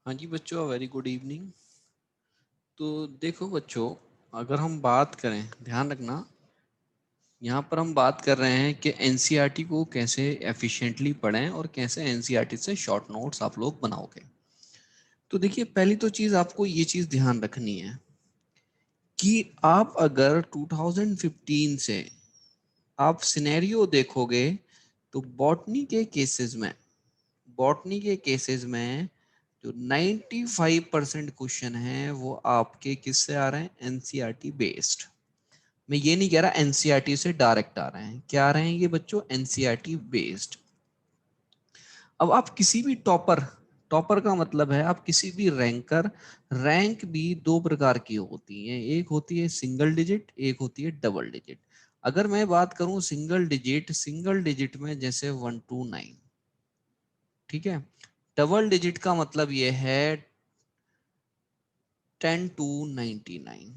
हाँ जी बच्चों, very good evening. तो देखो बच्चों, अगर हम बात करें, ध्यान रखना, यहाँ पर हम बात कर रहे हैं कि एनसीईआरटी को कैसे एफिशिएंटली पढ़ें और कैसे एनसीईआरटी से शॉर्ट नोट्स आप लोग बनाओगे। तो देखिए, पहली तो चीज़ आपको ये चीज़ ध्यान रखनी है कि आप अगर 2015 से आप सिनेरियो देखोगे तो बॉटनी के केसेस में जो 95% क्वेश्चन है वो आपके किससे आ रहे हैं? NCERT based. मैं ये नहीं कह रहा एनसीईआरटी से डायरेक्ट आ रहे हैं, क्या आ रहे हैं ये बच्चों? NCERT based. अब आप किसी भी टॉपर, टॉपर का मतलब है आप किसी भी रैंकर, रैंक भी दो प्रकार की होती है, एक होती है सिंगल डिजिट, एक होती है डबल डिजिट। अगर मैं बात करूं सिंगल डिजिट में जैसे 1 to 9, ठीक है। डबल डिजिट का मतलब ये है 10 to 99।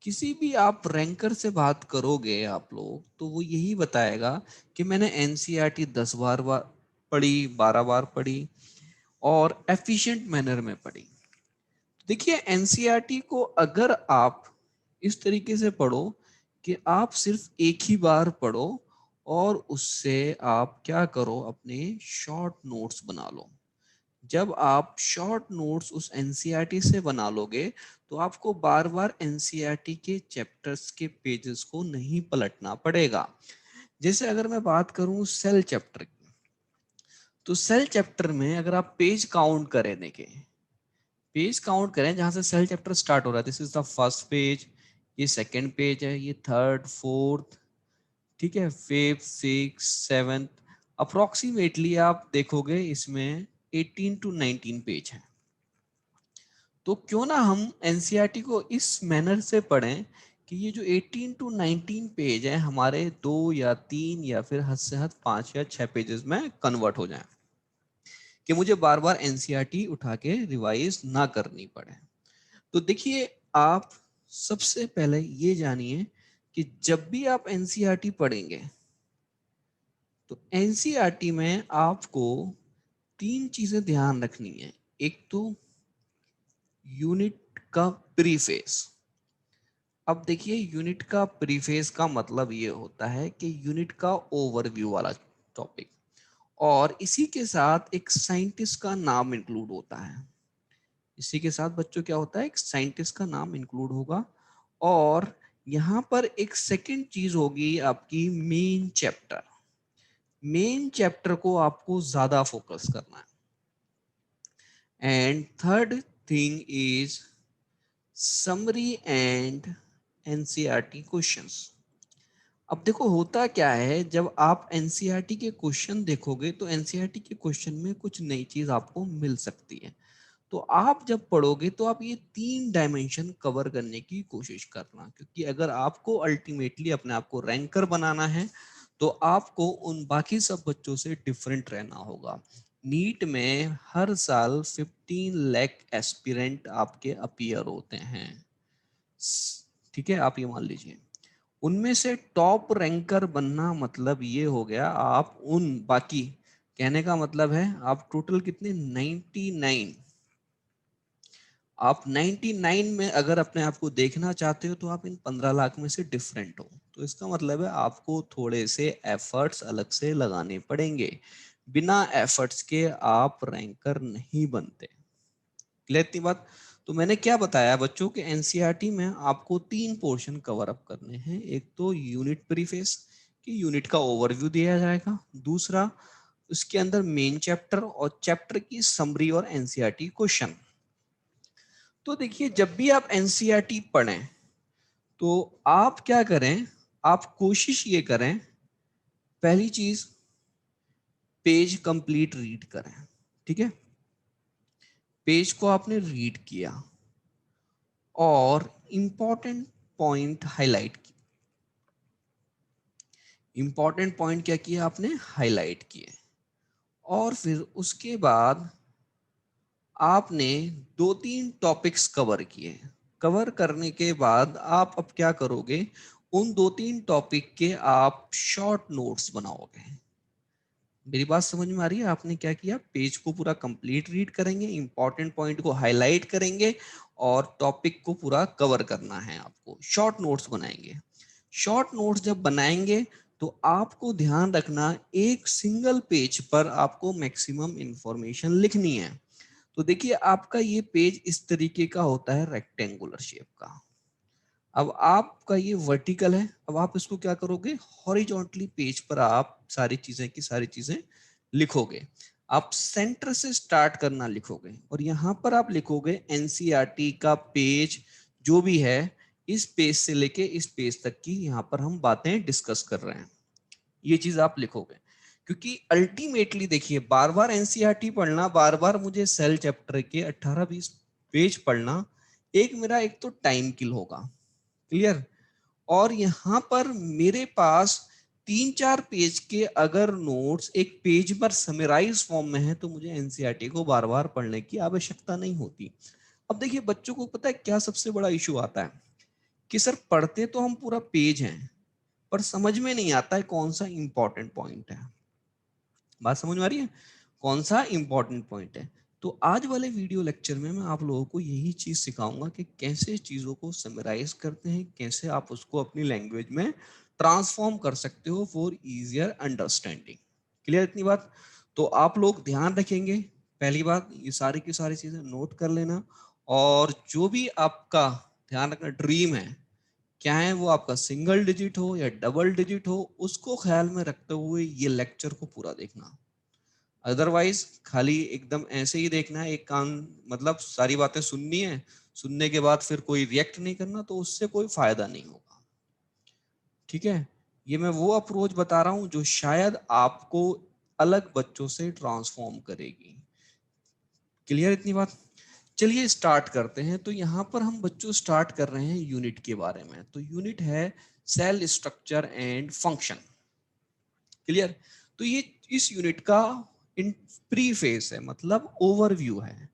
किसी भी आप रैंकर से बात करोगे आप लोग, तो वो यही बताएगा कि मैंने एनसीईआरटी 10 बार पढ़ी, 12 बार पढ़ी और एफिशिएंट मैनर में पढ़ी। देखिए, एनसीईआरटी को अगर आप इस तरीके से पढ़ो कि आप सिर्फ एक ही बार पढ़ो और उससे आप क्या करो, अपने शॉर्ट नोट्स बना लो। जब आप शॉर्ट नोट्स उस एनसीईआरटी से बना लोगे तो आपको बार बार एनसीईआरटी के चैप्टर्स के पेजेस को नहीं पलटना पड़ेगा। जैसे अगर मैं बात करूं सेल चैप्टर की, तो सेल चैप्टर में अगर आप पेज काउंट करें, देखें पेज काउंट करें जहां से सेल चैप्टर स्टार्ट हो रहा है, this is the first page, ये सेकंड पेज है, ये थर्ड, फोर्थ, ठीक है, फिफ्थ, सिक्स, सेवंथ, अप्रोक्सीमेटली आप देखोगे इसमें 18 to 19 पेज है। तो क्यों ना हम एनसीईआरटी को इस मैनर से पढ़ें कि ये जो 18 to 19 पेज है हमारे 2 या 3 या फिर हद से हद 5 या 6 पेजेस में कन्वर्ट हो जाएं, कि मुझे बार बार एनसीईआरटी उठा के रिवाइज ना करनी पड़े। तो देखिए, आप सबसे पहले ये जानिए कि जब भी आप एनसीईआरटी पढ़ेंगे तो एनसीईआरटी में आपको 3 चीजें ध्यान रखनी है। एक तो यूनिट का प्रीफेस। अब देखिए, यूनिट का प्रीफेस का मतलब ये होता है कि यूनिट का ओवरव्यू वाला टॉपिक, और इसी के साथ एक साइंटिस्ट का नाम इंक्लूड होता है। इसी के साथ बच्चों क्या होता है? एक साइंटिस्ट का नाम इंक्लूड होगा। और यहाँ पर एक सेकंड चीज होगी आपकी मेन चैप्टर। मेन चैप्टर को आपको ज्यादा फोकस करना है। And third thing is summary and NCERT questions. अब देखो, होता क्या है, जब आप एनसीईआरटी के क्वेश्चन देखोगे तो एनसीईआरटी के क्वेश्चन में कुछ नई चीज आपको मिल सकती है। तो आप जब पढ़ोगे तो आप ये 3 डायमेंशन कवर करने की कोशिश करना, क्योंकि अगर आपको अल्टीमेटली अपने आप को रैंकर बनाना है तो आपको उन बाकी सब बच्चों से डिफरेंट रहना होगा। नीट में हर साल 15 लाख एस्पिरेंट आपके अपीयर होते हैं, ठीक है, आप ये मान लीजिए। उनमें से टॉप रैंकर बनना मतलब ये हो गया, आप उन बाकी, कहने का मतलब है आप टोटल कितने, 99, आप 99 में अगर अपने आप को देखना चाहते हो तो आप इन 15 लाख में से डिफरेंट हो। तो इसका मतलब है आपको थोड़े से एफर्ट्स अलग से लगाने पड़ेंगे। बिना एफर्ट्स के आप रैंकर नहीं बनते। क्लियर इतनी बात? तो मैंने क्या बताया बच्चों के, एनसीईआरटी में आपको 3 पोर्शन कवर अप करने हैं। एक तो यूनिट प्रीफेस, कि यूनिट का ओवरव्यू दिया जाएगा। दूसरा, उसके अंदर मेन चैप्टर और चैप्टर की समरी और एनसीईआरटी क्वेश्चन। तो देखिए, जब भी आप एनसीईआरटी पढ़ें तो आप क्या करें, आप कोशिश ये करें, पहली चीज पेज कंप्लीट रीड करें। ठीक है, पेज को आपने रीड किया और इंपॉर्टेंट पॉइंट हाईलाइट किया। इंपॉर्टेंट पॉइंट क्या किया आपने? हाईलाइट किए। और फिर उसके बाद आपने 2-3 टॉपिक्स कवर किए। कवर करने के बाद आप अब क्या करोगे, उन 2-3 टॉपिक के आप शॉर्ट नोट्स बनाओगे। मेरी बात समझ में आ रही है? आपने क्या किया, पेज को पूरा कंप्लीट रीड करेंगे, इंपॉर्टेंट पॉइंट को हाईलाइट करेंगे और टॉपिक को पूरा कवर करना है आपको। शॉर्ट नोट्स बनाएंगे। शॉर्ट नोट्स जब बनाएंगे तो आपको ध्यान रखना, एक सिंगल पेज पर आपको मैक्सिमम इंफॉर्मेशन लिखनी है। तो देखिए आपका ये पेज इस तरीके का होता है, रेक्टेंगुलर शेप का। अब आपका ये वर्टिकल है, अब आप इसको क्या करोगे, हॉरिजॉन्टली पेज पर आप सारी चीजें की सारी चीजें लिखोगे। आप सेंटर से स्टार्ट करना लिखोगे और यहां पर आप लिखोगे एनसीईआरटी का पेज जो भी है, इस पेज से लेके इस पेज तक की यहां पर हम बातें डिस्कस कर रहे हैं, ये चीज आप लिखोगे। क्योंकि अल्टीमेटली देखिए, बार बार एनसीईआरटी पढ़ना, बार बार मुझे सेल चैप्टर के 18-20 पेज पढ़ना, एक मेरा एक तो टाइम किल होगा। क्लियर? और यहां पर मेरे पास 3-4 पेज के अगर नोट्स एक पेज पर समराइज फॉर्म में है तो मुझे एनसीईआरटी को बार बार पढ़ने की आवश्यकता नहीं होती। अब देखिए बच्चों को पता है क्या सबसे बड़ा इशू आता है, कि सर पढ़ते तो हम पूरा पेज हैं पर समझ में नहीं आता है कौन सा इंपॉर्टेंट पॉइंट है। बात समझ में आ रही है? कौन सा इंपॉर्टेंट पॉइंट है। तो आज वाले वीडियो लेक्चर में मैं आप लोगों को यही चीज सिखाऊंगा कि कैसे चीजों को समराइज करते हैं, कैसे आप उसको अपनी लैंग्वेज में ट्रांसफॉर्म कर सकते हो फॉर इजियर अंडरस्टैंडिंग। क्लियर इतनी बात? तो आप लोग ध्यान रखेंगे, पहली बात ये सारी की सारी चीजें नोट कर लेना, और जो भी आपका ध्यान रखना ड्रीम है, क्या है वो, आपका सिंगल डिजिट हो या डबल डिजिट हो, उसको ख्याल में रखते हुए ये लेक्चर को पूरा देखना। अदरवाइज खाली एकदम ऐसे ही देखना है, एक कान मतलब सारी बातें सुननी है, सुनने के बाद फिर कोई रिएक्ट नहीं करना, तो उससे कोई फायदा नहीं होगा। ठीक है? ये मैं वो अप्रोच बता रहा हूं जो शायद आपको अलग बच्चों से ट्रांसफॉर्म करेगी। क्लियर इतनी बात? चलिए स्टार्ट करते हैं। तो यहाँ पर हम बच्चों स्टार्ट कर रहे हैं यूनिट के बारे में। तो यूनिट है cell structure and function. Clear? तो ये इस यूनिट का इन प्री फेस है, मतलब ओवरव्यू है।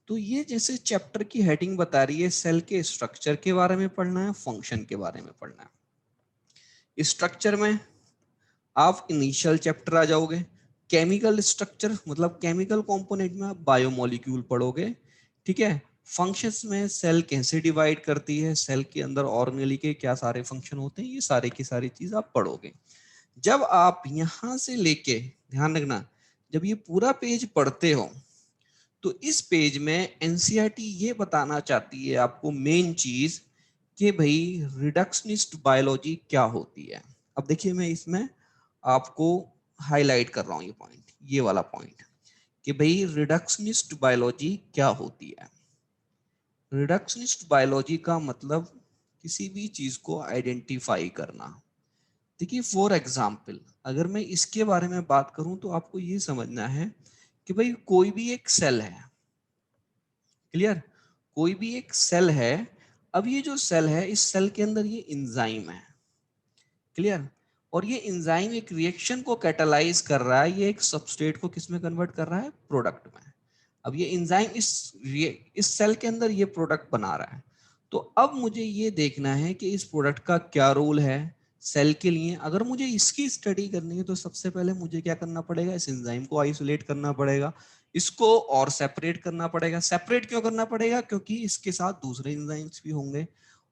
तो ये जैसे चैप्टर की हेडिंग बता रही है, सेल के स्ट्रक्चर के बारे में पढ़ना है, फंक्शन के बारे में पढ़ना है। स्ट्रक्चर में आप इनिशियल चैप्टर आ जाओगे, केमिकल स्ट्रक्चर मतलब केमिकल कंपोनेंट में आप बायोमोलिक्यूल पढ़ोगे। ठीक है? फंक्शंस में सेल कैसे डिवाइड करती है, सेल के अंदर ऑर्गेनेली के क्या सारे फंक्शन होते हैं, ये सारे की सारी चीज आप पढ़ोगे। जब आप यहां से लेके, ध्यान रखना, जब ये पूरा पेज पढ़ते हो तो इस पेज में एनसीईआरटी ये बताना चाहती है आपको मेन चीज, कि भाई रिडक्शनिस्ट बायोलॉजी क्या होती है। अब देखिए मैं इसमें आपको हाईलाइट कर रहा हूं ये पॉइंट, ये वाला पॉइंट, कि भाई रिडक्शनिस्ट बायोलॉजी क्या होती है। रिडक्शनिस्ट बायोलॉजी का मतलब किसी भी चीज को आइडेंटिफाई करना। देखिए फॉर एग्जाम्पल अगर मैं इसके बारे में बात करूं तो आपको ये समझना है कि भाई कोई भी एक सेल है। क्लियर? कोई भी एक सेल है। अब ये जो सेल है, इस सेल के अंदर ये इंजाइम है। क्लियर? और ये इंजाइम एक रिएक्शन को कैटालाइज कर रहा है, ये एक सबस्ट्रेट को किस में कन्वर्ट कर रहा है, प्रोडक्ट में। अब ये इंजाइम इस सेल के अंदर ये प्रोडक्ट बना रहा है। तो अब मुझे ये देखना है कि इस प्रोडक्ट का क्या रोल है सेल के लिए। अगर मुझे इसकी स्टडी करनी है तो सबसे पहले मुझे क्या करना पड़ेगा, इस एंजाइम को आइसोलेट करना पड़ेगा, इसको और सेपरेट करना पड़ेगा। सेपरेट क्यों करना पड़ेगा? क्योंकि इसके साथ दूसरे एंजाइम्स भी होंगे,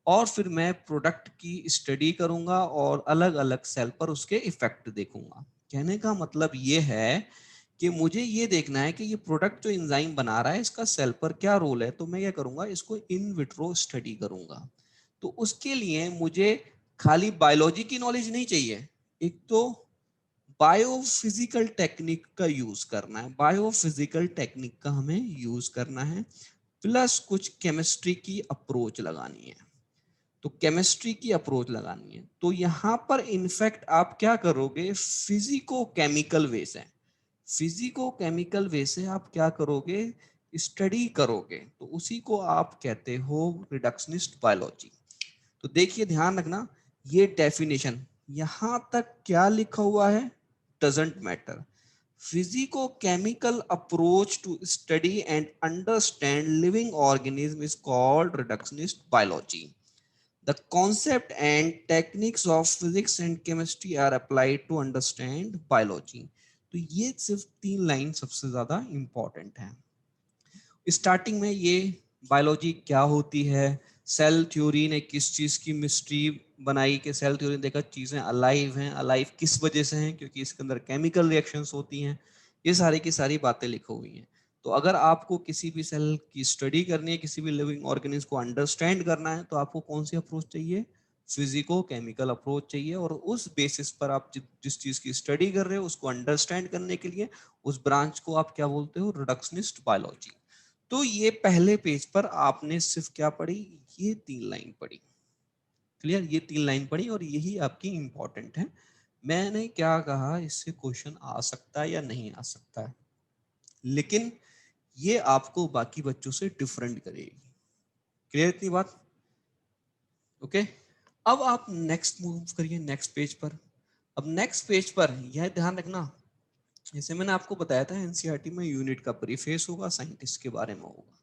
और फिर मैं प्रोडक्ट की स्टडी करूंगा और अलग अलग सेल पर उसके इफेक्ट देखूंगा। कहने का मतलब ये है कि मुझे ये देखना है कि ये प्रोडक्ट जो एंजाइम बना रहा है इसका सेल पर क्या रोल है। तो मैं क्या करूंगा, इसको इन विट्रो स्टडी करूंगा। तो उसके लिए मुझे खाली बायोलॉजी की नॉलेज नहीं चाहिए, एक तो बायोफिजिकल टेक्निक का यूज करना है, बायोफिजिकल टेक्निक का हमें यूज करना है, प्लस कुछ केमिस्ट्री की अप्रोच लगानी है। तो केमिस्ट्री की अप्रोच लगानी है, तो यहां पर इनफैक्ट आप क्या करोगे, फिजिको केमिकल वे से, फिजिको केमिकल वे से आप क्या करोगे, स्टडी करोगे। तो उसी को आप कहते हो रिडक्शनिस्ट बायोलॉजी। तो देखिए ध्यान रखना, ये डेफिनेशन यहां तक क्या लिखा हुआ है doesn't matter. Physico chemical approach to study and understand living organism is called reductionist biology. The concept and techniques of physics and chemistry are applied to understand biology. तो ये सिर्फ 3 लाइन सबसे ज्यादा इंपॉर्टेंट है। स्टार्टिंग में ये biology क्या होती है, सेल थ्योरी ने किस चीज की मिस्ट्री बनाई कि सेल थ्योरी ने देखा चीजें अलाइव हैं, अलाइव किस वजह से हैं, क्योंकि इसके अंदर केमिकल रिएक्शंस होती हैं। ये सारी की सारी बातें लिखी हुई हैं। तो अगर आपको किसी भी सेल की स्टडी करनी है, किसी भी लिविंग ऑर्गेनिज्म को अंडरस्टैंड करना है, तो आपको कौन सी अप्रोच चाहिए? फिजिको केमिकल अप्रोच चाहिए। और उस बेसिस पर आप जिस चीज की स्टडी कर रहे हो उसको अंडरस्टैंड करने के लिए उस ब्रांच को आप क्या बोलते हो? Reductionist biology. तो ये पहले पेज पर आपने सिर्फ क्या पढ़ी? ये 3 लाइन पढ़ी। क्लियर? ये 3 लाइन पढ़ी और यही आपकी इंपॉर्टेंट है। मैंने क्या कहा, इससे क्वेश्चन आ सकता है या नहीं आ सकता है, लेकिन ये आपको बाकी बच्चों से डिफरेंट करेगी। क्लियर इतनी बात? ओके। अब आप नेक्स्ट मूव करिए नेक्स्ट पेज पर। अब नेक्स्ट पेज पर यह ध्यान रखना, जैसे मैंने आपको बताया था एनसीईआरटी में यूनिट का प्रीफेस होगा, साइंटिस्ट के बारे में होगा।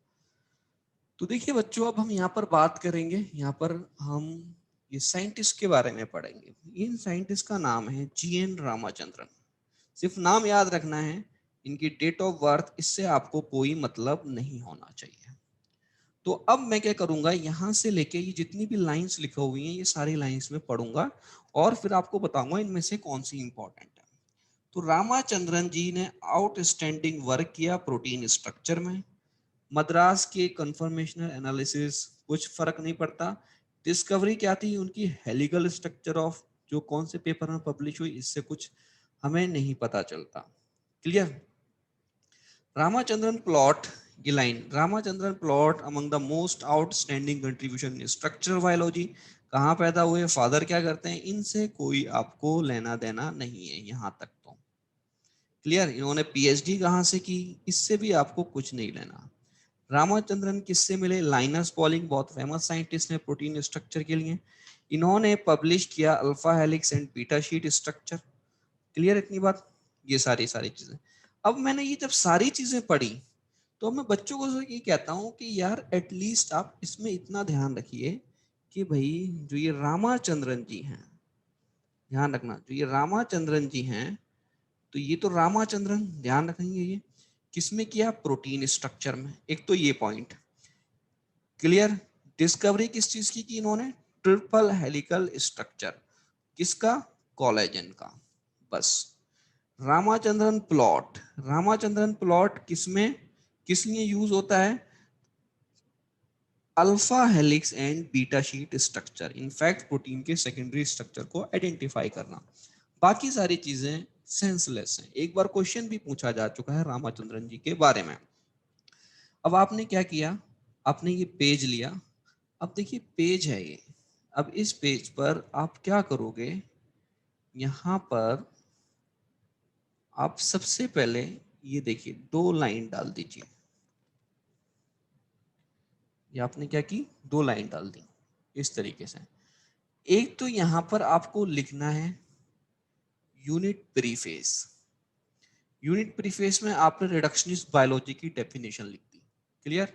तो देखिए बच्चों, अब हम यहाँ पर बात करेंगे, यहाँ पर हम ये साइंटिस्ट के बारे में पढ़ेंगे। इन साइंटिस्ट का नाम है जीएन रामाचंद्रन। सिर्फ नाम याद रखना है, इनकी डेट ऑफ बर्थ इससे आपको कोई मतलब नहीं होना चाहिए। तो अब मैं क्या करूंगा, यहाँ से लेके ये जितनी भी लाइंस लिखी हुई हैं ये सारी लाइंस में पढ़ूंगा और फिर आपको बताऊंगा इनमें से कौन सी इंपॉर्टेंट है। तो रामाचंद्रन जी ने आउटस्टैंडिंग वर्क किया प्रोटीन स्ट्रक्चर में। मद्रास के कन्फर्मेशनल एनालिसिस, कुछ फर्क नहीं पड़ता। डिस्कवरी क्या थी उनकी? हेलिकल स्ट्रक्चर ऑफ, जो कौन से पेपर में पब्लिश हुई इससे कुछ हमें नहीं पता चलता। क्लियर? रामाचंद्रन प्लॉट, ये line, Ramachandran plot among the most outstanding contribution in structural biology. कहाँ पैदा हुए, फादर क्या करते हैं, इनसे कोई आपको लेना देना नहीं है यहां तक तो। क्लियर? इन्होंने पीएचडी कहाँ से की, इससे भी आपको कुछ नहीं लेना। रामाचंद्रन किससे मिले? लाइनस पॉलिंग, बहुत फेमस साइंटिस्ट हैं प्रोटीन स्ट्रक्चर के लिए। इन्होंने पब्लिश किया alpha helix and beta sheet structure. Clear इतनी बात? ये सारी सारी चीजें। अब मैंने ये जब सारी चीजें पढ़ी तो मैं बच्चों को ये कहता हूँ कि यार एटलीस्ट आप इसमें इतना ध्यान रखिए कि भाई जो ये रामाचंद्रन जी हैं, ध्यान रखना, जो ये रामाचंद्रन जी हैं, तो ये तो रामाचंद्रन ध्यान रखेंगे, ये किसमें किया? प्रोटीन स्ट्रक्चर में। एक तो ये पॉइंट क्लियर। डिस्कवरी किस चीज की इन्होंने? ट्रिपल हेलिकल स्ट्रक्चर, किसका? कोलेजन का। बस। रामाचंद्रन प्लॉट, रामाचंद्रन प्लॉट किसमें किस लिए यूज होता है? Alpha helix and beta sheet structure, in fact protein के सेकेंडरी स्ट्रक्चर को आइडेंटिफाई करना। बाकी सारी चीजें सेंसलेस हैं। एक बार क्वेश्चन भी पूछा जा चुका है रामाचंद्रन जी के बारे में। अब आपने क्या किया, आपने ये पेज लिया। अब देखिए पेज है ये। अब इस पेज पर आप क्या करोगे, यहां पर आप सबसे पहले ये देखिए 2 लाइन डाल दीजिए। ये आपने क्या की? 2 लाइन डाल दी इस तरीके से। एक तो यहां पर आपको लिखना है यूनिट प्रीफेस। यूनिट प्रीफेस में आपने रिडक्शनिस्ट बायोलॉजी की डेफिनेशन लिख दी। क्लियर?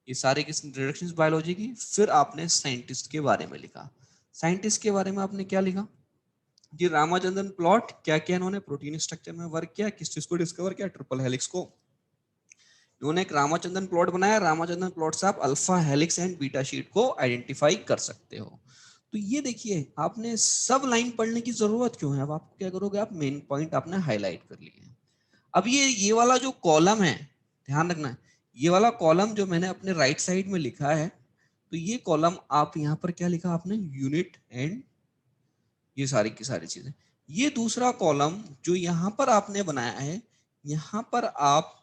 ये सारे किस रिडक्शनिस्ट बायोलॉजी की। फिर आपने साइंटिस्ट के बारे में लिखा। साइंटिस्ट के बारे में आपने क्या लिखा? जी रामाचंद्रन प्लॉट क्या किया इन्होंने? प्रोटीन स्ट्रक्चर में वर्क किया। किस चीज को डिस्कवर किया? ट्रिपल हेलिक्स को। इन्होंने एक रामाचंद्रन प्लॉट बनाया। रामाचंद्रन प्लॉट से आप alpha helix and beta sheet को आइडेंटिफाई कर सकते हो। तो ये देखिए आपने सब लाइन पढ़ने की जरूरत क्यों है? अब आप क्या करोगे, आप मेन पॉइंट आपने हाईलाइट कर लिए। अब ये वाला जो कॉलम है, ध्यान रखना, ये वाला कॉलम जो मैंने अपने राइट साइड में लिखा है, तो ये कॉलम आप यहाँ पर क्या लिखा आपने? यूनिट एंड ये सारी की सारी चीजें। ये दूसरा कॉलम जो यहाँ पर आपने बनाया है, यहाँ पर आप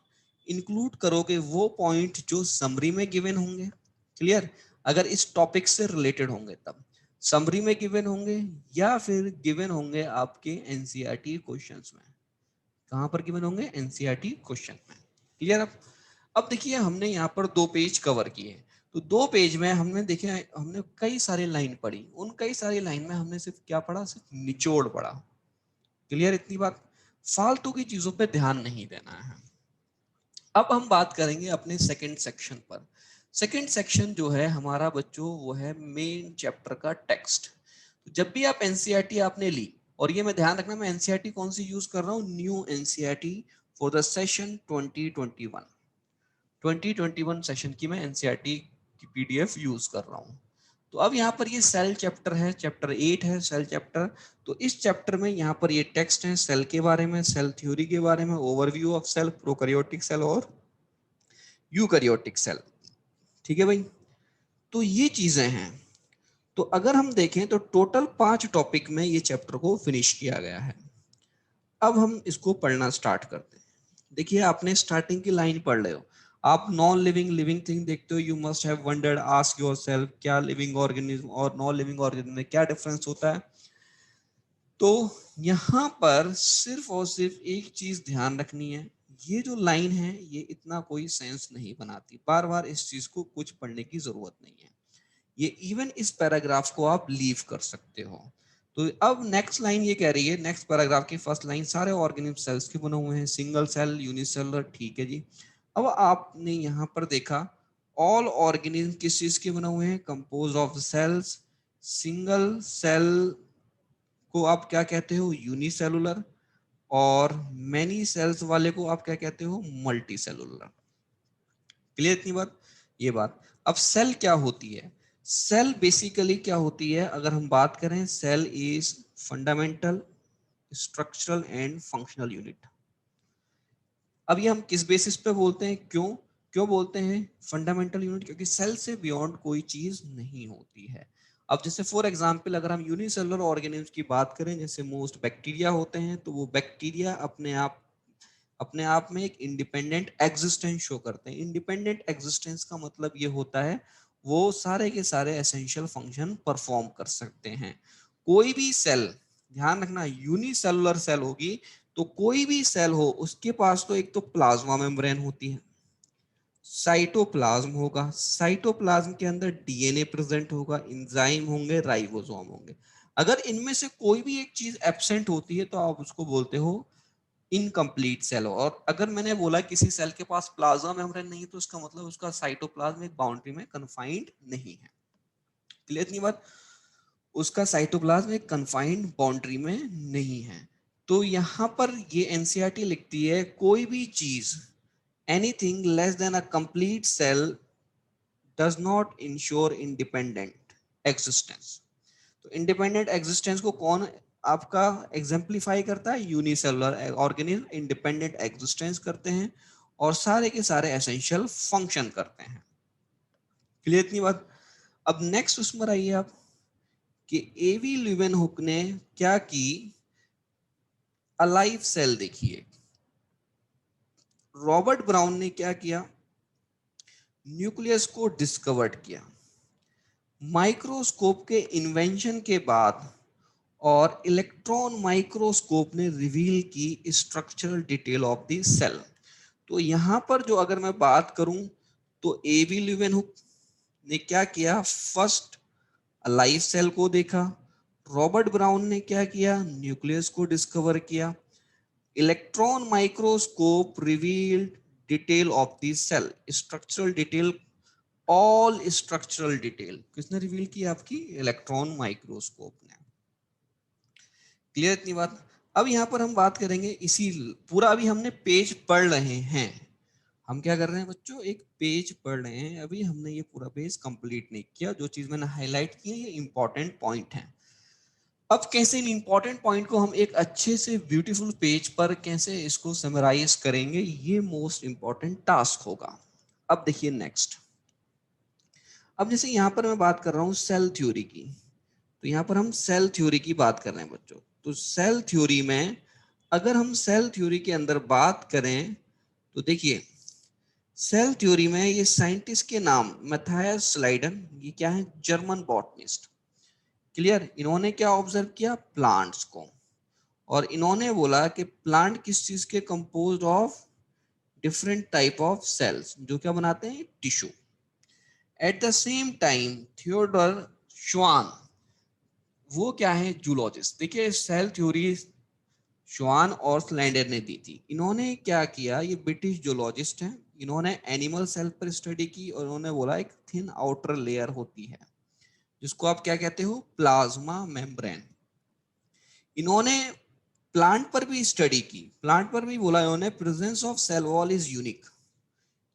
इंक्लूड करोगे वो पॉइंट जो समरी में गिवन होंगे। क्लियर? अगर इस टॉपिक से रिलेटेड होंगे तब समरी में गिवन होंगे, या फिर गिवन होंगे आपके एनसीईआरटी क्वेश्चंस में। कहां पर गिवन होंगे? एनसीईआरटी क्वेश्चन में। क्लियर? अब देखिए हमने यहाँ पर 2 पेज कवर किए। तो 2 पेज में हमने देखे, हमने कई सारी लाइन पढ़ी। उन कई सारी लाइन में हमने सिर्फ क्या पढ़ा? सिर्फ निचोड़ पढ़ा। क्लियर इतनी बात? फालतू की चीजों पे ध्यान नहीं देना है। अब हम बात करेंगे अपने सेकंड सेक्शन पर। सेकंड सेक्शन जो है हमारा बच्चों, वो है मेन चैप्टर का टेक्स्ट। जब भी आप एनसीईआरटी आपने ली, और ये मैं ध्यान रखना, मैं एनसीईआरटी कौन सी यूज कर रहा हूँ, new NCERT for the session 2021 session की मैं एनसीईआरटी की पीडीएफ यूज कर रहा हूँ। तो अब यहाँ पर ये सेल चैप्टर है, चैप्टर 8 है सेल चैप्टर। तो इस चैप्टर में यहाँ पर ये टेक्स्ट है सेल के बारे में, सेल थ्योरी के बारे में, overview of cell, prokaryotic cell और यूकैरियोटिक सेल। ठीक है भाई, तो ये चीजें हैं। तो अगर हम देखें तो टोटल 5 टॉपिक में ये चैप्टर को फिनिश किया गया है। अब हम इसको पढ़ना स्टार्ट करते हैं। देखिए आपने स्टार्टिंग की लाइन पढ़ रहे हो, आप नॉन लिविंग लिविंग थिंग देखते हो, you must have wondered, ask yourself क्या लिविंग ऑर्गेनिज्म और नॉन लिविंग ऑर्गेनिज्म में क्या डिफरेंस होता है। तो यहाँ पर सिर्फ और सिर्फ एक चीज ध्यान रखनी है, ये जो लाइन है ये इतना कोई सेंस नहीं बनाती, बार बार इस चीज को कुछ पढ़ने की जरूरत नहीं है। ये इवन इस पैराग्राफ को आप लीव कर सकते हो। तो अब नेक्स्ट लाइन ये कह रही है, नेक्स्ट पैराग्राफ की फर्स्ट लाइन, सारे ऑर्गेनिज्म सेल्स के बने हुए हैं, सिंगल सेल यूनिसेलुलर, ठीक है जी। अब आपने यहाँ पर देखा ऑल ऑर्गेनिज्म किस चीज के बने हुए हैं, composed of cells. Single cell को आप क्या कहते हो, यूनिसेलुलर, और मेनी सेल्स वाले को आप क्या कहते हो, मल्टी सेलुलर। क्लियर इतनी बात, ये बात। अब सेल क्या होती है, सेल बेसिकली क्या होती है, अगर हम बात करें, cell is fundamental structural and functional unit. अब ये हम किस बेसिस पे बोलते हैं, क्यों क्यों बोलते हैं फंडामेंटल यूनिट, क्योंकि सेल से बियॉन्ड कोई चीज नहीं होती है। अब जैसे फॉर एग्जांपल अगर हम यूनिसेलुलर ऑर्गेनिज्म की बात करें, जैसे मोस्ट बैक्टीरिया होते हैं, तो वो बैक्टीरिया अपने आप में एक इंडिपेंडेंट एग्जिस्टेंस शो करते हैं। इंडिपेंडेंट एग्जिस्टेंस का मतलब ये होता है वो सारे के सारे एसेंशियल फंक्शन परफॉर्म कर सकते हैं। कोई भी सेल, ध्यान रखना, यूनिसेलुलर सेल होगी तो कोई भी सेल हो उसके पास तो एक तो प्लाज्मा मेम्ब्रेन होती है, साइटोप्लाज्म होगा, साइटोप्लाज्म के अंदर डीएनए प्रेजेंट होगा, एंजाइम होंगे, राइबोसोम होंगे। अगर इनमें से कोई भी एक चीज एब्सेंट होती है तो आप उसको बोलते हो इनकम्प्लीट सेल। और अगर मैंने बोला किसी सेल के पास प्लाज्मा मेम्ब्रेन नहीं तो उसका मतलब उसका साइटोप्लाज्म एक बाउंड्री में कन्फाइंड नहीं है। क्लियर नहीं बात, उसका साइटोप्लाज्म एक कन्फाइंड बाउंड्री में नहीं है। तो यहां पर ये एनसीईआरटी लिखती है कोई भी चीज, anything less than a complete cell does not ensure independent existence. तो इंडिपेंडेंट एग्जिस्टेंस को कौन आपका एग्जाम्प्लीफाई करता है, यूनिसेलुलर ऑर्गेनिज्म इंडिपेंडेंट एग्जिस्टेंस करते हैं और सारे के सारे एसेंशियल फंक्शन करते हैं। क्लियर इतनी बात। अब नेक्स्ट उसमें आइए आप कि एवी ल्यूवेनहुक ने क्या की, अलाइव सेल देखिए, रॉबर्ट ब्राउन ने क्या किया, न्यूक्लियस को डिस्कवर्ड किया। माइक्रोस्कोप के इन्वेंशन के बाद और इलेक्ट्रॉन माइक्रोस्कोप ने रिवील की structural detail of the cell. तो यहां पर जो अगर मैं बात करूं तो एवी ल्यूवेनहुक ने क्या किया, फर्स्ट लाइव सेल को देखा, रॉबर्ट ब्राउन ने क्या किया, न्यूक्लियस को डिस्कवर किया, electron microscope revealed detail of the cell, structural detail, all structural detail किसने रिवील की, आपकी इलेक्ट्रॉन माइक्रोस्कोप ने। क्लियर इतनी बात। अब यहां पर हम बात करेंगे, इसी पूरा अभी हमने पेज पढ़ रहे हैं, हम क्या कर रहे हैं बच्चों, एक पेज पढ़ रहे हैं, अभी हमने ये पूरा पेज कंप्लीट नहीं किया। जो चीज मैंने हाईलाइट की है ये इंपॉर्टेंट पॉइंट है। अब कैसे इन इंपॉर्टेंट पॉइंट को हम एक अच्छे से ब्यूटीफुल पेज पर कैसे इसको समराइज करेंगे, ये मोस्ट इंपॉर्टेंट टास्क होगा। अब देखिए नेक्स्ट, अब जैसे यहाँ पर मैं बात कर रहा हूँ सेल थ्योरी की, तो यहाँ पर हम सेल थ्योरी की बात कर रहे हैं बच्चों। तो सेल थ्योरी में अगर हम सेल थ्योरी के अंदर बात करें तो देखिए, सेल थ्योरी में ये साइंटिस्ट के नाम मैथायस स्लाइडन, ये क्या है, जर्मन बॉटनिस्ट। क्लियर, इन्होंने क्या ऑब्जर्व किया, प्लांट्स को, और इन्होंने बोला कि प्लांट किस चीज के composed of different type of cells, जो क्या बनाते हैं, tissue. At the same time Theodore Schwann, वो क्या है, जूलॉजिस्ट। देखिए सेल थ्योरी श्वान और स्लाइडर ने दी थी। इन्होंने क्या किया, ये ब्रिटिश जूलॉजिस्ट हैं, इन्होंने एनिमल सेल पर स्टडी की और उन्होंने बोला एक थिन आउटर लेयर होती है जिसको आप क्या कहते हो, प्लाज्मा मेम्ब्रेन। इन्होंने प्लांट पर भी स्टडी की, प्लांट पर भी बोला इन्होंने presence of cell wall is unique,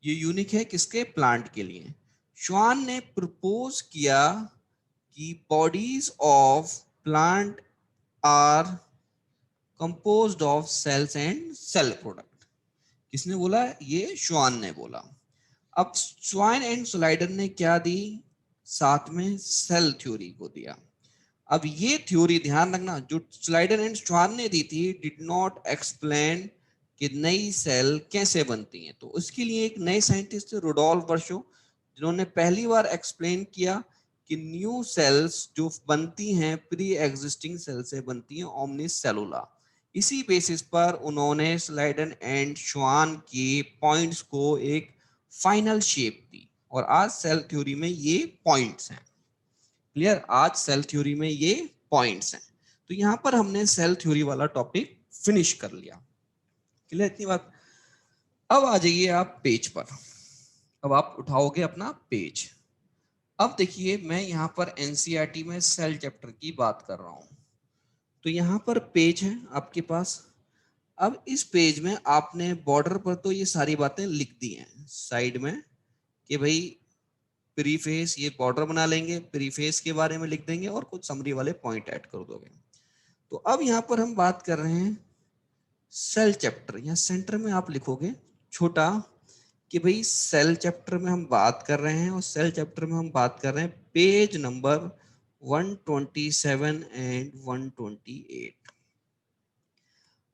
ये यूनिक है किसके, प्लांट के लिए। श्वान ने प्रपोज किया कि bodies of plant are composed of cells and cell product. किसने बोला, ये श्वान ने बोला। अब स्वाइन एंड स्लाइडर ने क्या दी, साथ में सेल थ्योरी को दिया। अब ये थ्योरी ध्यान रखना, जो स्लाइडर एंड श्वान ने दी थी, डिड नॉट एक्सप्लेन कि नई सेल कैसे बनती हैं। तो उसके लिए एक नए साइंटिस्ट थे रुडोल्फ वर्शो, जिन्होंने पहली बार एक्सप्लेन किया कि न्यू सेल्स जो बनती हैं प्री एग्जिस्टिंग सेल से बनती हैं, ओमनिस सेलुला। इसी बेसिस पर उन्होंने स्लाइडर एंड श्वान के पॉइंट्स को एक फाइनल शेप दी, और आज सेल थ्योरी में ये पॉइंट्स हैं। क्लियर, आज सेल थ्योरी में ये पॉइंट्स हैं। तो यहां पर हमने सेल थ्योरी वाला टॉपिक फिनिश कर लिया। क्लियर इतनी बात। अब आ जाइए आप पेज पर, अब आप उठाओगे अपना पेज। अब देखिए मैं यहां पर एनसीईआरटी में सेल चैप्टर की बात कर रहा हूं। तो यहां पर पेज है आपके पास। अब इस पेज में आपने बॉर्डर पर तो ये सारी बातें लिख दी हैं साइड में कि भाई प्रीफेस, ये बॉर्डर बना लेंगे, प्रीफेस के बारे में लिख देंगे और कुछ समरी वाले पॉइंट ऐड कर दोगे। तो अब यहाँ पर हम बात कर रहे हैं सेल चैप्टर, या सेंटर में आप लिखोगे छोटा कि भाई सेल चैप्टर में हम बात कर रहे हैं, और सेल चैप्टर में हम बात कर रहे हैं पेज नंबर 127 एंड 128।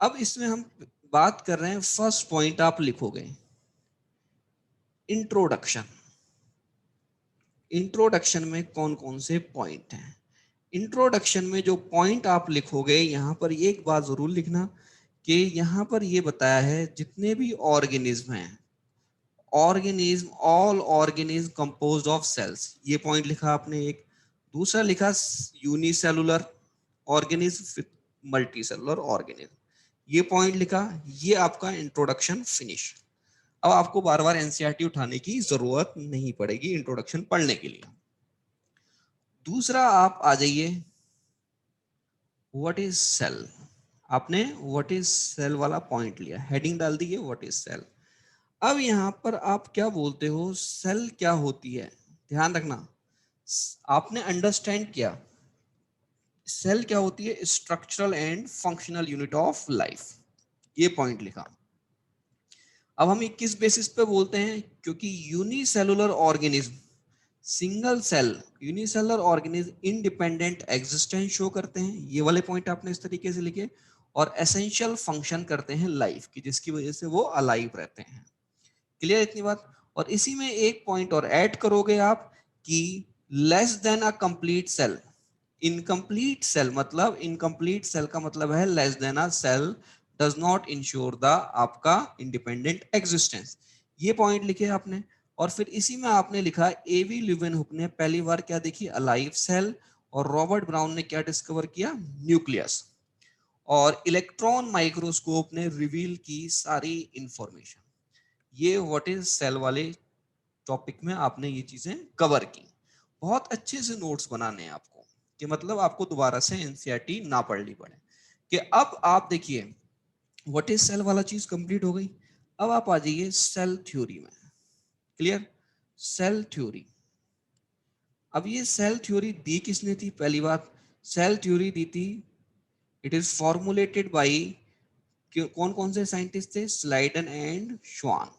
अब इसमें हम बात कर रहे हैं, फर्स्ट पॉइंट आप लिखोगे इंट्रोडक्शन। इंट्रोडक्शन में कौन कौन से पॉइंट हैं, इंट्रोडक्शन में जो पॉइंट आप लिखोगे, यहां पर एक बात जरूर लिखना कि यहां पर ये बताया है जितने भी ऑर्गेनिज्म हैं, organism, all organism composed of cells, ये पॉइंट लिखा आपने एक। दूसरा लिखा unicellular organism, multi cellular organism, ये पॉइंट लिखा। ये आपका इंट्रोडक्शन फिनिश। अब आपको बार बार एनसीईआरटी उठाने की जरूरत नहीं पड़ेगी इंट्रोडक्शन पढ़ने के लिए। दूसरा आप आ जाइए, व्हाट इज सेल। आपने व्हाट इज सेल वाला पॉइंट लिया, हेडिंग डाल दी है व्हाट इज सेल। अब यहां पर आप क्या बोलते हो, सेल क्या होती है, ध्यान रखना। आपने अंडरस्टैंड किया सेल क्या होती है, structural and functional unit of life, ये पॉइंट लिखा। अब हम किस बेसिस पे बोलते हैं, क्योंकि unicellular organism, single cell unicellular organism independent existence show करते हैं, ये वाले पॉइंट आपने इस तरीके से लिखे। और एसेंशियल फंक्शन करते हैं लाइफ की, जिसकी वजह से वो अलाइव रहते हैं। क्लियर इतनी बात। और इसी में एक पॉइंट और ऐड करोगे आप कि less than a complete cell, incomplete cell, मतलब इनकम्प्लीट सेल का मतलब है less than a cell does not ensure the आपका इंडिपेंडेंट एग्जिस्टेंस, ये पॉइंट लिखे आपने। और फिर इसी में आपने लिखा एवी ल्यूवेनहुक ने पहली बार क्या देखी, अलाइव सेल, और रॉबर्ट ब्राउन ने क्या डिस्कवर किया, न्यूक्लियस। और इलेक्ट्रॉन माइक्रोस्कोप ने रिवील की सारी इंफॉर्मेशन। ये व्हाट इज सेल वाले टॉपिक में आपने ये चीजें कवर की। बहुत अच्छे से नोट्स बनाने हैं आपको, कि मतलब आपको दोबारा से एनसीईआरटी ना पढ़नी पड़े। कि अब आप देखिए व्हाट इज सेल वाला चीज कंप्लीट हो गई। अब आप आ जाइए सेल थ्योरी में। Clear, cell theory. अब ये सेल थ्योरी दी किसने थी, पहली बात सेल थ्योरी दी थी, इट इज फॉर्मुलेटेड बाई, कौन कौन से साइंटिस्ट थे, स्लाइडन एंड श्वान।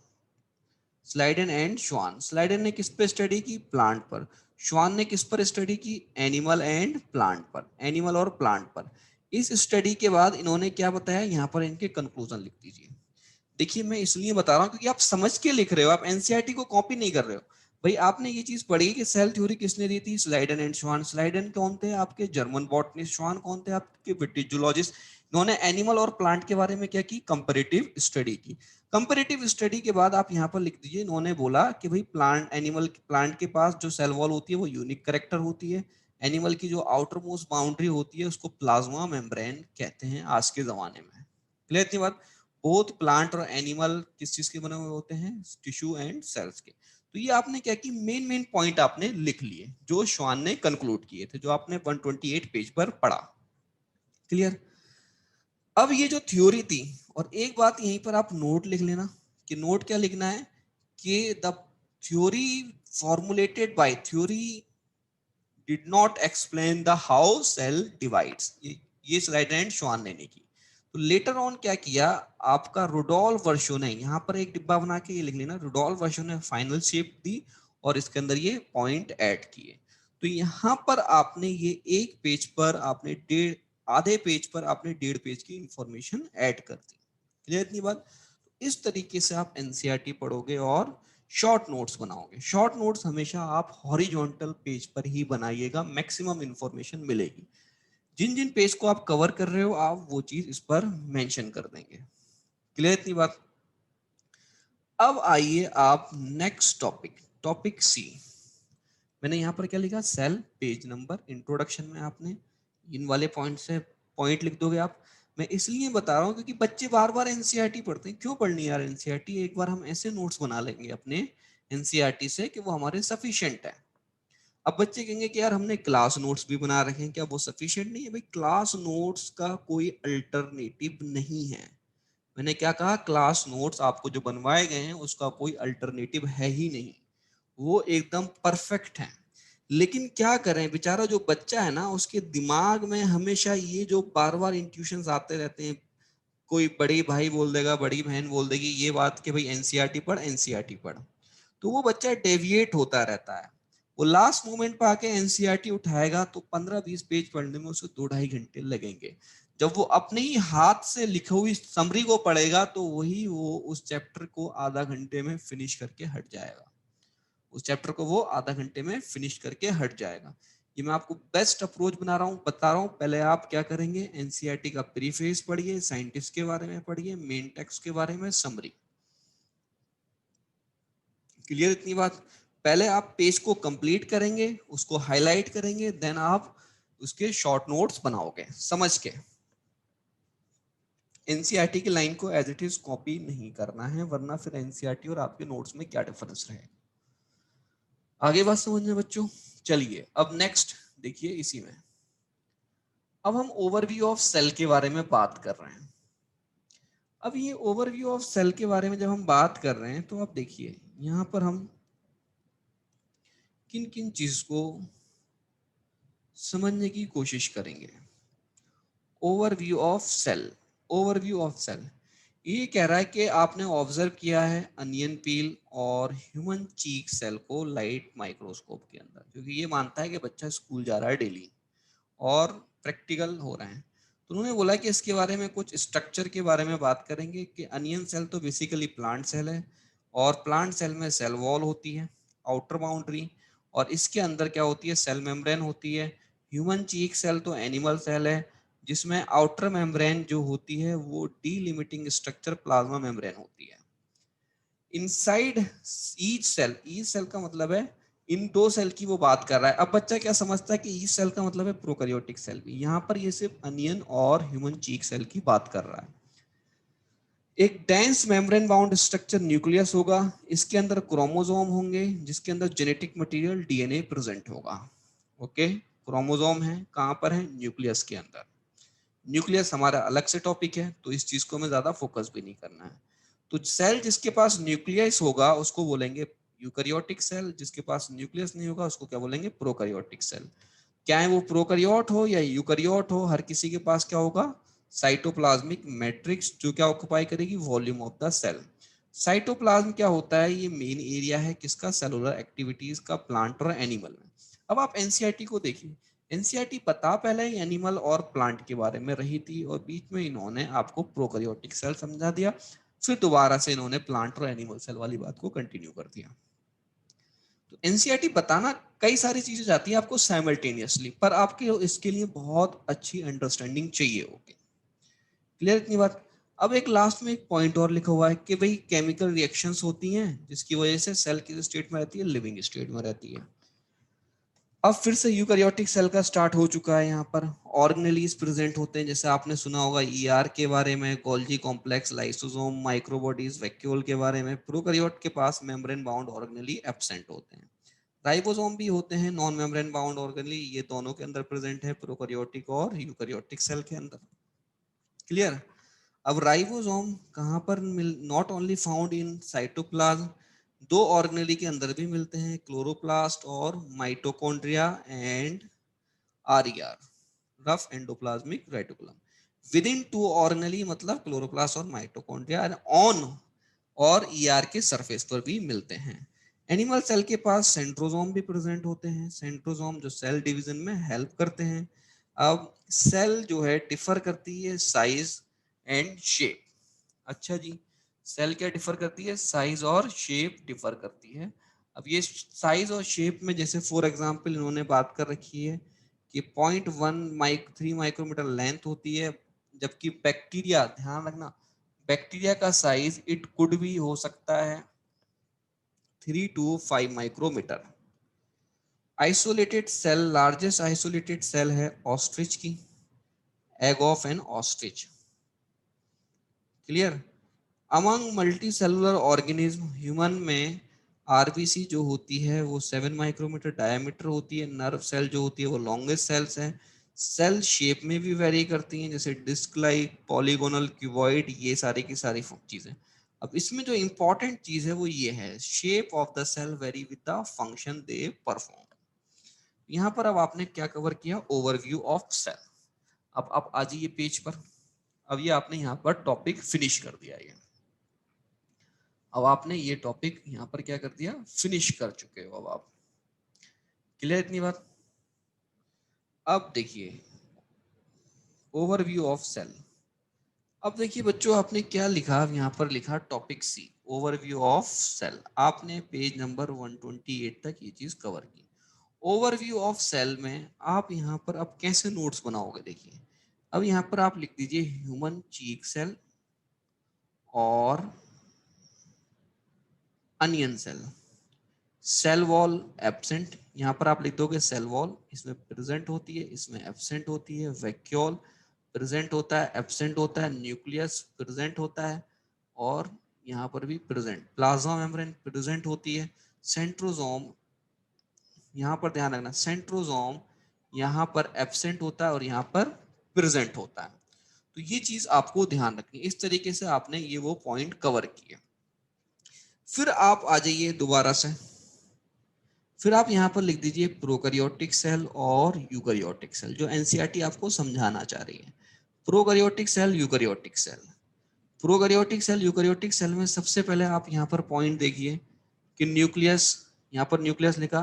स्लाइडन एंड श्वान, स्लाइडन ने किस पे स्टडी की, प्लांट पर। श्वान ने किस पर स्टडी की, एनिमल एंड प्लांट पर, एनिमल और प्लांट पर। इस स्टडी के बाद इन्होंने क्या बताया, यहाँ पर इनके कंक्लूजन लिख दीजिए। देखिए मैं इसलिए बता रहा हूँ क्योंकि आप समझ के लिख रहे हो, आप एनसीईआरटी को कॉपी नहीं कर रहे हो। भाई आपने ये चीज पढ़ी कि सेल थ्योरी किसने दी थी, स्लाइडन एंड श्वान। स्लाइडन कौन थे, आपके जर्मन बॉटनिस्ट। श्वान कौन थे, आपके ब्रिटिश जूलॉजिस्ट। इन्होंने एनिमल और प्लांट के बारे में क्या की, कंपैरेटिव स्टडी की। कंपैरेटिव स्टडी के बाद आप यहाँ पर लिख दीजिए, इन्होंने बोला कि भाई प्लांट, एनिमल प्लांट के पास जो सेल वॉल होती है वो यूनिक करेक्टर होती है। एनिमल की जो आउटर मोस्ट बाउंड्री होती है उसको प्लाज्मा मेम्ब्रेन कहते हैं आज के जमाने में। क्लियर इतनी बात। बोथ प्लांट और एनिमल किस चीज के बने हुए होते हैं, टिश्यू एंड सेल्स के। तो ये आपने क्या की, मेन मेन पॉइंट आपने लिख लिए जो श्वान ने कंक्लूड किए थे, जो आपने 128 पेज पर पढ़ा। क्लियर। अब ये जो थ्योरी थी, और एक बात यहीं पर आप नोट लिख लेना कि नोट क्या लिखना है कि the theory formulated by theory did not explain the how cell divides. ये स्लाइड एंड श्वान ने की। तो लेटर ऑन क्या किया आपका रुडोल्फ वर्शो ने, यहाँ पर एक डिब्बा बना के ये लिख लेना, रुडोल्फ वर्शो ने फाइनल शेप दी और इसके अंदर ये पॉइंट ऐड किए। तो यहाँ पर आपने ये एक पेज पर आपने आधे पेज पर आपने 1.5 पेज की इंफॉर्मेशन ऐड कर दी। क्लियर इतनी बात? इस तरीके से आप एनसीईआरटी पढ़ोगे और शॉर्ट नोट्स बनाओगे। शॉर्ट नोट्स हमेशा आप हॉरिजॉन्टल पेज पर ही बनाइएगा, मैक्सिमम इंफॉर्मेशन मिलेगी। जिन जिन पेज को आप कवर कर रहे हो आप वो चीज इस पर मेंशन कर देंगे। क्लियर इतनी बात? अब आइए आप नेक्स्ट टॉपिक सी। मैंने यहां पर क्या लिखा, सेल पेज नंबर। इंट्रोडक्शन में आपने इन वाले पॉइंट से पॉइंट लिख दोगे आप। मैं इसलिए बता रहा हूं क्योंकि बच्चे बार बार एनसीईआरटी पढ़ते हैं। क्यों पढ़नी यार एनसीईआरटी, एक बार हम ऐसे नोट्स बना लेंगे अपने एनसीईआरटी से कि वो हमारे सफिशिएंट है। अब बच्चे कहेंगे कि यार हमने क्लास नोट्स भी बना रखे हैं, क्या वो सफिशिएंट नहीं है? भाई क्लास नोट्स का कोई अल्टरनेटिव नहीं है। मैंने क्या कहा, क्लास नोट्स आपको जो बनवाए गए हैं उसका कोई अल्टरनेटिव है ही नहीं, वो एकदम परफेक्ट है। लेकिन क्या करें, बेचारा जो बच्चा है ना उसके दिमाग में हमेशा ये जो बार बार इंट्यूशंस आते रहते हैं। कोई बड़ी भाई बोल देगा, बड़ी बहन बोल देगी ये बात कि भाई एनसीईआरटी पढ़, एनसीईआरटी पढ़, तो वो बच्चा डेविएट होता रहता है। वो लास्ट मोमेंट पर आके एनसीईआरटी उठाएगा तो 15-20 पेज पढ़ने में उसे 2-2.5 घंटे लगेंगे। जब वो अपने ही हाथ से लिखी हुई समरी को पढ़ेगा तो वही वो उस चैप्टर को आधा घंटे में फिनिश करके हट जाएगा। उस चैप्टर को वो आधा घंटे में फिनिश करके हट जाएगा। ये मैं आपको बेस्ट अप्रोच बता रहा हूँ। पहले आप क्या करेंगे, एनसीईआरटी का प्रीफेस पढ़िए, साइंटिस्ट के बारे में पढ़िए, मेन टेक्स्ट के बारे में समरी। क्लियर इतनी बात? पहले आप पेज को कंप्लीट करेंगे, उसको हाईलाइट करेंगे, देन आप उसके शॉर्ट नोट्स बनाओगे समझ के। एनसीईआरटी की लाइन को एज इट इज कॉपी नहीं करना है, वरना फिर एनसीईआरटी और आपके नोट्स में क्या डिफरेंस रहेगा। आगे बात समझ में बच्चों? चलिए अब नेक्स्ट देखिए इसी में। अब हम ओवरव्यू ऑफ सेल के बारे में बात कर रहे हैं। अब ये ओवरव्यू ऑफ सेल के बारे में जब हम बात कर रहे हैं तो आप देखिए यहां पर हम किन किन चीज को समझने की कोशिश करेंगे। Overview of cell, overview of cell ये कह रहा है कि आपने ऑब्जर्व किया है अनियन पील और ह्यूमन चीक सेल को लाइट माइक्रोस्कोप के अंदर, क्योंकि ये मानता है कि बच्चा स्कूल जा रहा है डेली और प्रैक्टिकल हो रहे हैं। तो उन्होंने बोला कि इसके बारे में कुछ स्ट्रक्चर के बारे में बात करेंगे कि अनियन सेल तो बेसिकली प्लांट सेल है और प्लांट सेल में सेल वॉल होती है, आउटर बाउंड्री, और इसके अंदर क्या होती है, सेल मेम्ब्रेन होती है। ह्यूमन चीक सेल तो एनिमल सेल है जिसमें आउटर मेम्ब्रेन जो होती है वो डीलिमिटिंग स्ट्रक्चर प्लाज्मा मेम्ब्रेन होती है। इनसाइड ईच सेल का मतलब है इन दो सेल की वो बात कर रहा है। अब बच्चा क्या समझता है कि ईच सेल का मतलब है प्रोकैरियोटिक सेल भी, यहाँ पर ये सिर्फ अनियन और ह्यूमन चीक सेल की बात कर रहा है। एक dense membrane bound structure nucleus होगा, इसके अंदर क्रोमोसोम होंगे जिसके अंदर जेनेटिक मटेरियल डीएनए प्रेजेंट होगा। ओके, क्रोमोसोम है कहां पर है, न्यूक्लियस के अंदर। न्यूक्लियस हमारा अलग से टॉपिक है तो इस चीज को हमें ज्यादा फोकस भी नहीं करना है। तो सेल जिसके पास न्यूक्लियस होगा उसको बोलेंगे यूकैरियोटिक सेल, जिसके पास न्यूक्लियस नहीं होगा उसको क्या बोलेंगे, प्रोकैरियोटिक सेल। क्या है वो प्रोकैरियोट हो या यूकैरियोट हो, हर किसी के पास क्या होगा, साइटोप्लाज्मिक मैट्रिक्स, जो क्या ऑक्युपाई करेगी, volume of the cell. Cytoplasm क्या होता है, ये मेन एरिया है किसका, सेलुलर एक्टिविटीज का, प्लांट और एनिमल में। अब आप एनसीईआरटी को देखिए, एनसीईआरटी पता पहले ही एनिमल और प्लांट के बारे में रही थी और बीच में इन्होंने आपको प्रोकैरियोटिक सेल समझा दिया, फिर दोबारा से इन्होंने प्लांट और एनिमल सेल वाली बात को कंटिन्यू कर दिया। तो एनसीईआरटी बताना कई सारी चीजें जाती है आपको साइमल्टेनियसली, पर आपके इसके लिए बहुत अच्छी अंडरस्टैंडिंग चाहिए होगी। क्लियर इतनी बात? अब एक लास्ट में एक पॉइंट और लिखा हुआ है कि भाई केमिकल रिएक्शंस होती हैं जिसकी वजह से सेल किस स्टेट में रहती है, लिविंग स्टेट में रहती है। अब फिर से यूकैरियोटिक सेल का स्टार्ट हो चुका है। यहाँ पर ऑर्गेनेलीज प्रेजेंट होते हैं, जैसे आपने सुना होगा ईआर के बारे में, Golgi complex, lysosome, microbodies, vacuole के बारे में। प्रोकैरियोट के पास मेम्ब्रेन बाउंड ऑर्गेनेली एब्सेंट होते हैं। राइबोसोम भी होते हैं नॉन मेम्ब्रेन बाउंड ऑर्गेनेली, ये दोनों के अंदर प्रेजेंट है, प्रोकैरियोटिक और यूकैरियोटिक सेल के अंदर। क्लियर। अब राइबोसोम कहाँ पर मिल, not only found in cytoplasm, दो ऑर्गेनेली के अंदर भी मिलते हैं, क्लोरोप्लास्ट और mitochondria and RER, rough endoplasmic reticulum. Within two organelle मतलब क्लोरोप्लास्ट और माइटोकॉन्ड्रिया, ऑन और ईआर के सरफेस पर भी मिलते हैं। एनिमल सेल के पास सेंट्रोसोम भी प्रेजेंट होते हैं, सेंट्रोसोम जो सेल डिवीजन में हेल्प करते हैं। अब सेल जो है डिफर करती है साइज एंड शेप। अच्छा जी, सेल क्या डिफर करती है, साइज और शेप डिफर करती है। अब ये साइज और शेप में जैसे फॉर एग्जांपल इन्होंने बात कर रखी है कि 0.1 3 माइक्रोमीटर लेंथ होती है, जबकि बैक्टीरिया, ध्यान रखना, बैक्टीरिया का साइज इट कुड भी हो सकता है 3 to 5 micrometer. Isolated cell, largest isolated cell है ऑस्ट्रिच की, egg of an ostrich. Clear. Among multi cellular organism, human में आरबीसी जो होती है वो 7 माइक्रोमीटर डायमीटर होती है, नर्व सेल जो होती है वो लॉन्गेस्ट सेल्स है। सेल शेप में भी वेरी करती हैं, जैसे डिस्क लाइक, पॉलीगोनल, क्यूबॉइड, ये सारी की सारी चीजें। अब इसमें जो इंपॉर्टेंट चीज है वो ये है, shape of the cell vary with the function they perform. यहाँ पर अब आपने क्या कवर किया, ओवरव्यू ऑफ सेल। अब आप आ जाइए पेज पर। अब ये आपने यहाँ पर टॉपिक फिनिश कर दिया है। अब आपने ये टॉपिक यहाँ पर क्या कर दिया, फिनिश कर चुके हो अब आप। क्लियर इतनी बात। अब देखिए ओवरव्यू ऑफ सेल। अब देखिए बच्चों आपने क्या लिखा, यहाँ पर लिखा topic C, overview of cell. आपने पेज नंबर 128 तक ये चीज कवर की। ओवरव्यू ऑफ सेल में आप यहाँ पर अब कैसे नोट्स बनाओगे, देखिए अब यहाँ पर आप लिख दीजिए ह्यूमन चीक सेल और onion cell. Cell wall absent, यहाँ पर आप लिख दोगे सेल वॉल, इसमें प्रेजेंट होती है, इसमें एब्सेंट होती है। वैक्यूल प्रेजेंट होता है, एब्सेंट होता है। न्यूक्लियस प्रेजेंट होता है और यहाँ पर भी प्रेजेंट। प्लाज्मा मेम्ब्रेन प्रेजेंट होती है। सेंट्रोसोम, यहाँ पर ध्यान रखना, सेंट्रोसोम यहाँ पर एब्सेंट होता है और यहाँ पर प्रेजेंट होता है। तो ये चीज आपको ध्यान रखनी है। इस तरीके से आपने ये वो पॉइंट कवर किए। फिर आप आ जाइए दोबारा से, फिर आप यहाँ पर लिख दीजिए प्रोकैरियोटिक सेल और यूकैरियोटिक सेल, जो एनसीईआरटी आपको समझाना चाह रही है। Prokaryotic cell, eukaryotic cell. Prokaryotic cell, eukaryotic cell में सबसे पहले आप यहाँ पर पॉइंट देखिए कि न्यूक्लियस, यहाँ पर न्यूक्लियस लिखा,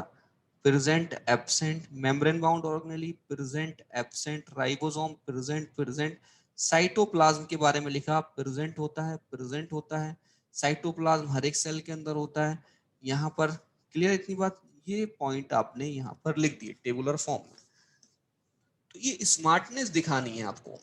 present absent, membrane bound organelle present absent, ribosome present present. Cytoplasm के बारे में लिखा, प्रेजेंट होता है प्रेजेंट होता है। साइटोप्लाज्म हर एक सेल के अंदर होता है। यहाँ पर क्लियर इतनी बात, ये पॉइंट आपने यहाँ पर लिख दिए टेबुलर फॉर्म में। तो ये स्मार्टनेस दिखानी है आपको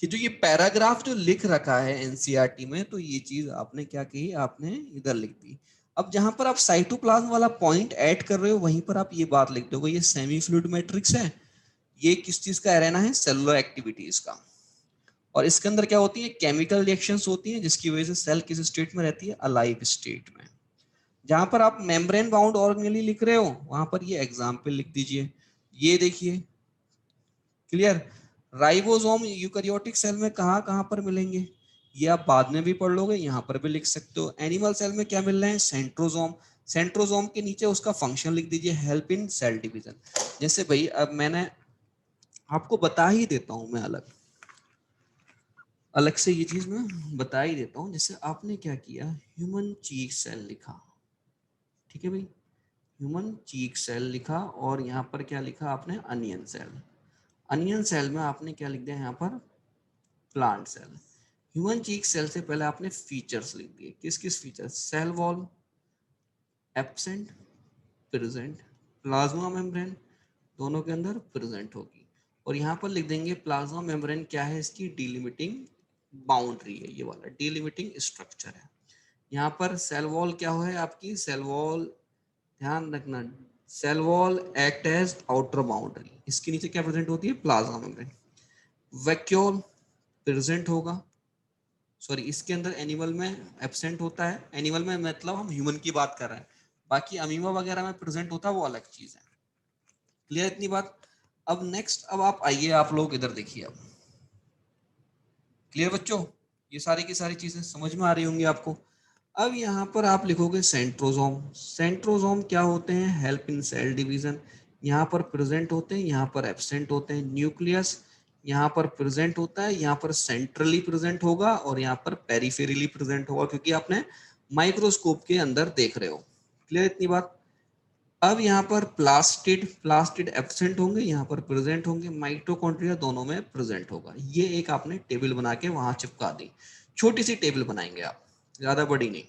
कि जो ये पैराग्राफ जो लिख रखा है एनसीईआरटी में, तो ये चीज आपने क्या की, आपने इधर लिख दी। अब जहां पर आप साइटोप्लाज्म वाला पॉइंट ऐड कर रहे हो वहीं पर आप ये बात लिख दोगे, ये सेमी फ्लूइड मैट्रिक्स है, ये किस चीज का एरेना है, सेलुलर एक्टिविटीज का। और इसके अंदर क्या होती है, केमिकल रिएक्शंस होती हैं, जिसकी वजह से सेल किस स्टेट में रहती है, अलाइव स्टेट में। जहां पर आप मेम्ब्रेन बाउंड ऑर्गेनेली लिख रहे हो वहां पर ये एग्जाम्पल लिख दीजिए। ये देखिए क्लियर। राइबोसोम यूकैरियोटिक सेल में कहां कहां पर मिलेंगे, ये आप बाद में भी पढ़ लोगे, यहां पर भी लिख सकते हो। एनिमल सेल में क्या मिल रहे हैं, सेंट्रोसोम। सेंट्रोसोम के नीचे उसका फंक्शन लिख दीजिए, हेल्प इन सेल डिवीजन। जैसे भाई अब मैंने आपको बता ही देता हूं, मैं अलग अलग से ये चीज मैं बता ही देता हूं। जैसे आपने क्या किया, ह्यूमन चीक सेल लिखा, ठीक है भाई, ह्यूमन चीक सेल लिखा और यहाँ पर क्या लिखा आपने, अनियन सेल। अनियन सेल में आपने क्या लिख दिया यहाँ पर, plant cell. Human cheek cell से पहले आपने फीचर्स लिख दिए, किस किस features, cell wall absent present, plasma membrane दोनों के अंदर प्रेजेंट होगी। और यहाँ पर लिख देंगे प्लाज्मा मेम्ब्रेन क्या है, इसकी डिलिमिटिंग बाउंड्री है, ये वाला डिलिमिटिंग स्ट्रक्चर है। यहाँ पर सेल वॉल क्या है आपकी, सेल वॉल, ध्यान रखना, cell wall act as outer boundary, इसके नीचे क्या प्रेजेंट होती है, प्लाज्मा मेम्ब्रेन। वैक्यूल प्रेजेंट होगा, सॉरी इसके अंदर एनिमल में एब्सेंट होता है, एनिमल में मतलब हम ह्यूमन की बात कर रहे हैं, बाकी अमीबा वगैरह में प्रेजेंट होता है वो अलग चीज है। क्लियर इतनी बात। अब नेक्स्ट, अब आप आइए, आप लोग इधर देखिए। अब क्लियर बच्चों, ये सारी की सारी चीजें समझ में आ रही होंगी आपको। अब यहाँ पर आप लिखोगे सेंट्रोसोम। सेंट्रोसोम क्या होते हैं? Help in cell division. यहाँ पर प्रेजेंट होते हैं, यहाँ पर एब्सेंट होते हैं। न्यूक्लियस यहाँ पर प्रेजेंट होता है, यहाँ पर सेंट्रली प्रेजेंट होगा और यहाँ पर पेरिफेरली प्रेजेंट होगा, क्योंकि आपने माइक्रोस्कोप के अंदर देख रहे हो। क्लियर इतनी बात? अब यहाँ पर प्लास्टिड, प्लास्टिड एब्सेंट होंगे, यहाँ पर प्रेजेंट होंगे। माइटोकॉन्ड्रिया दोनों में प्रेजेंट होगा। ये एक आपने टेबल बना के वहां चिपका दी, छोटी सी टेबल बनाएंगे आप, ज्यादा बड़ी नहीं।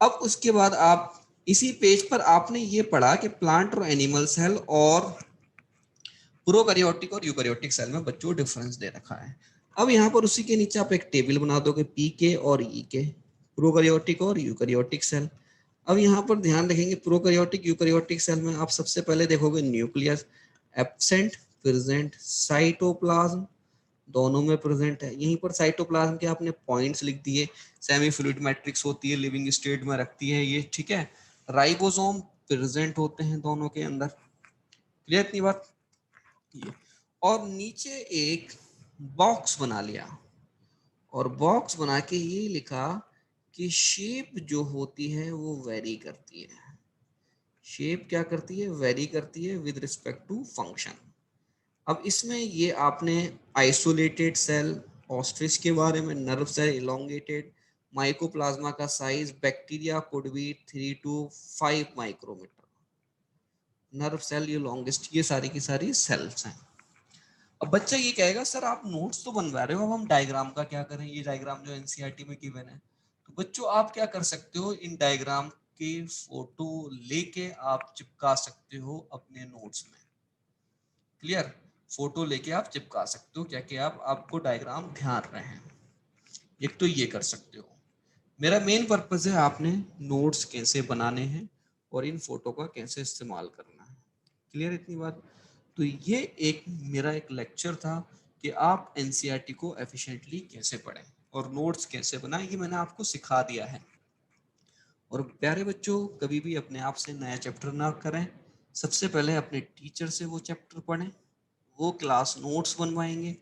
अब उसके बाद आप इसी पेज पर आपने ये पढ़ा कि प्लांट और एनिमल सेल और प्रोकैरियोटिक और यूकैरियोटिक सेल में बच्चों डिफरेंस दे रखा है। अब यहाँ पर उसी के नीचे आप एक टेबल बना दोगे, पी के और ई के, प्रोकैरियोटिक और यूकैरियोटिक सेल। अब यहाँ पर ध्यान रखेंगे, प्रोकैरियोटिक यूकैरियोटिक सेल में आप सबसे पहले देखोगे न्यूक्लियस, एब्सेंट, प्रेजेंट, साइटोप्लाज्म दोनों में प्रेजेंट है। यहीं पर साइटोप्लाज्म के आपने पॉइंट्स लिख दिए, सेमी फ्लूइड मैट्रिक्स होती है, लिविंग स्टेट में रखती है ये, ठीक है। राइबोसोम प्रेजेंट होते हैं दोनों के अंदर। क्लियर इतनी बात? ये और नीचे एक बॉक्स बना लिया, और बॉक्स बना के ये लिखा कि शेप जो होती है वो वेरी करती है। शेप क्या करती है? वेरी करती है विद रिस्पेक्ट टू फंक्शन। अब इसमें ये आपने आइसोलेटेड सेल, ऑस्ट्रिच के बारे में, नर्व सेल इलोंगेटेड, माइकोप्लाज्मा का size, bacteria could be 3 to 5 micrometer, nerve cell ये लॉन्गेस्ट, ये सारी की सारी सेल्स हैं। अब बच्चा ये कहेगा सर आप नोट्स तो बनवा रहे हो, अब हम डायग्राम का क्या करें? ये डायग्राम जो एनसीईआरटी में गिवन है। तो बच्चों आप क्या कर सकते हो, इन डायग्राम की फोटो लेके आप चिपका सकते हो अपने नोट्स में। क्लियर? फोटो लेके आप चिपका सकते हो, क्या कि आप आपको डायग्राम ध्यान रहे हैं। एक तो ये कर सकते हो। मेरा मेन पर्पस है आपने नोट्स कैसे बनाने हैं और इन फोटो का कैसे इस्तेमाल करना है। क्लियर इतनी बात? तो ये एक मेरा एक लेक्चर था कि आप एनसीईआरटी को एफिशिएंटली कैसे पढ़ें और नोट्स कैसे बनाएं, ये मैंने आपको सिखा दिया है। और प्यारे बच्चों, कभी भी अपने आप से नया चैप्टर ना करें, सबसे पहले अपने टीचर से वो चैप्टर पढ़ें, वो क्लास नोट्स बनवाएंगे।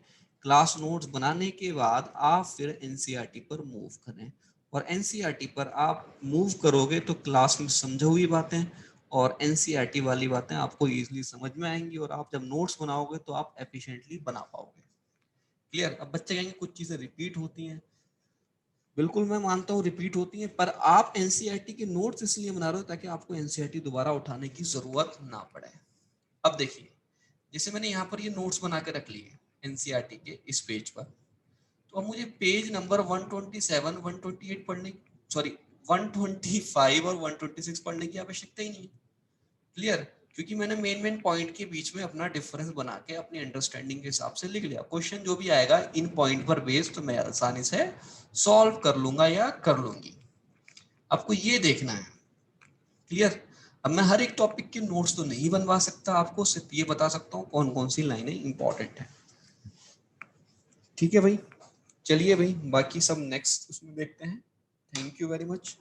क्लास नोट्स बनाने के बाद आप फिर एनसीईआरटी पर मूव करें, और एनसीईआरटी पर आप मूव करोगे तो क्लास में समझी हुई बातें और एनसीईआरटी वाली बातें आपको इजीली समझ में आएंगी, और आप जब नोट्स बनाओगे तो आप एफिशिएंटली बना पाओगे। क्लियर? अब बच्चे कहेंगे कुछ चीजें रिपीट होती हैं, बिल्कुल मैं मानता हूँ रिपीट होती हैं, पर आप एनसीईआरटी के नोट्स इसलिए बना रहे हो ताकि आपको एनसीईआरटी दोबारा उठाने की जरूरत ना पड़े। अब देखिए, जैसे मैंने यहाँ पर ये नोट्स बना के रख लिए एनसीईआरटी के इस पेज पर, तो अब मुझे पेज नंबर 127, 128 पढ़ने, सॉरी 125 और 126 पढ़ने की आवश्यकता ही नहीं। क्लियर? क्योंकि मैंने मेन मेन पॉइंट के बीच में अपना डिफरेंस बना के अपनी अंडरस्टैंडिंग के हिसाब से लिख लिया। क्वेश्चन जो भी आएगा इन पॉइंट पर बेस्ड तो मैं आसानी से सॉल्व कर लूंगा या कर लूंगी। आपको ये देखना है। क्लियर? अब मैं हर एक टॉपिक के नोट्स तो नहीं बनवा सकता, आपको सिर्फ ये बता सकता हूँ कौन कौन सी लाइनें इंपॉर्टेंट है। ठीक है भाई, चलिए भाई, बाकी सब नेक्स्ट उसमें देखते हैं। Thank you very much.